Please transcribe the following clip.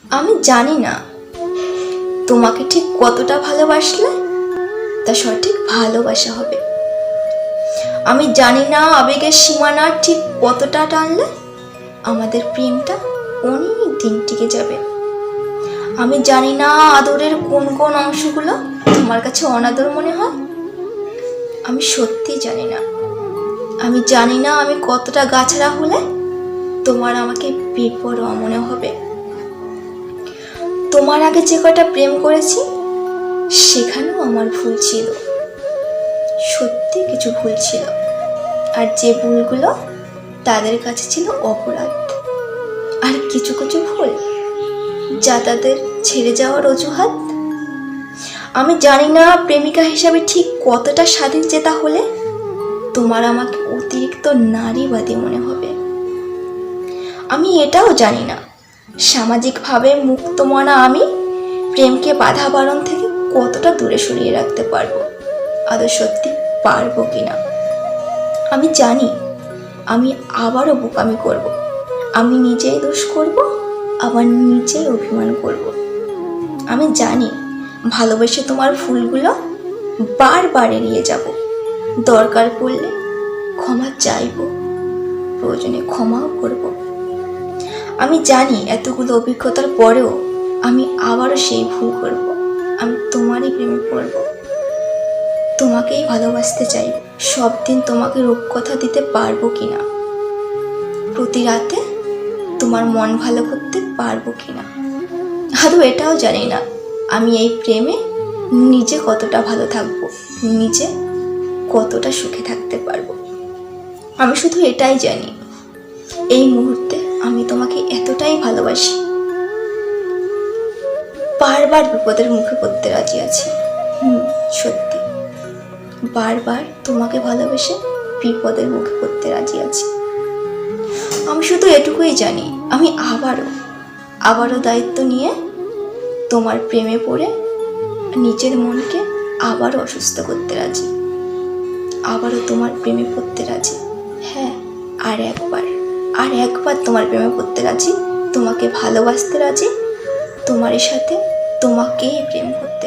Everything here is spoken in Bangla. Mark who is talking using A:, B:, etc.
A: আমি জানি না তোমাকে ঠিক কতটা ভালোবাসলে তা সঠিক ভালোবাসা হবে। আমি জানি না আবেগের সীমানা ঠিক কতটা টানলে আমাদের প্রেমটা অনেক দিন টিকে যাবে। আমি জানি না আদরের কোন কোন অংশগুলো তোমার কাছে অনাদর মনে হয়। আমি সত্যি জানি না। আমি জানি না আমি কতটা গাছড়া হলে তোমার আমাকে বেপরোয়া মনে হবে। তোমার আগে যে কটা প্রেম করেছি সেখানেও আমার ভুল ছিল, সত্যি কিছু ভুল ছিল। আর যে ভুলগুলো তাদের কাছে ছিল অপরাধ, আর কিছু কিছু ভুল যা তাদের ছেড়ে যাওয়ার অজুহাত। আমি জানি না প্রেমিকা হিসাবে ঠিক কতটা স্বাধীন চেতা হলে তোমার আমাকে অতিরিক্ত নারীবাদী মনে হবে। আমি এটাও জানি না সামাজিকভাবে মুক্তমনা আমি প্রেমকে বাধা বারণ থেকে কতটা দূরে সরিয়ে রাখতে পারবো, আদৌ সত্যি পারবো কিনা। আমি জানি আমি আবারও বোকামি করব, আমি নিজেই দোষ করব, আবার নিজেই অভিমান করব। আমি জানি ভালোবেসে তোমার ভুলগুলো বারবার এড়িয়ে যাব, দরকার পড়লে ক্ষমা চাইব, প্রয়োজনে ক্ষমাও করব। আমি জানি এতগুলো অভিজ্ঞতার পরেও আমি আবারও সেই ভুল করব, আমি তোমারই প্রেমে পড়ব, তোমাকেই ভালোবাসতে চাইব। সব দিন তোমাকে রূপকথা দিতে পারবো কিনা, প্রতি রাতে তোমার মন ভালো করতে পারবো কিনা, আদৌ এটাও জানি না আমি এই প্রেমে নিজে কতটা ভালো থাকবো, নিজে কতটা সুখে থাকতে পারবো। আমি শুধু এটাই জানি এই মুহূর্তে আমি তোমাকে এতটাই ভালোবাসি, বারবার বিপদের মুখে পড়তে রাজি আছি। সত্যি বারবার তোমাকে ভালোবেসে বিপদের মুখে পড়তে রাজি আছি। আমি শুধু এটুকুই জানি আমি আবারও দায়িত্ব নিয়ে তোমার প্রেমে পড়ে নিজের মনকে আবারও অসুস্থ করতে রাজি, আবারও তোমার প্রেমে পড়তে রাজি। হ্যাঁ, আর একবার তোমার প্রেমে পড়তে রাজি, তোমাকে ভালোবাসতে রাজি, তোমার সাথে তোমাকেই প্রেম করতে।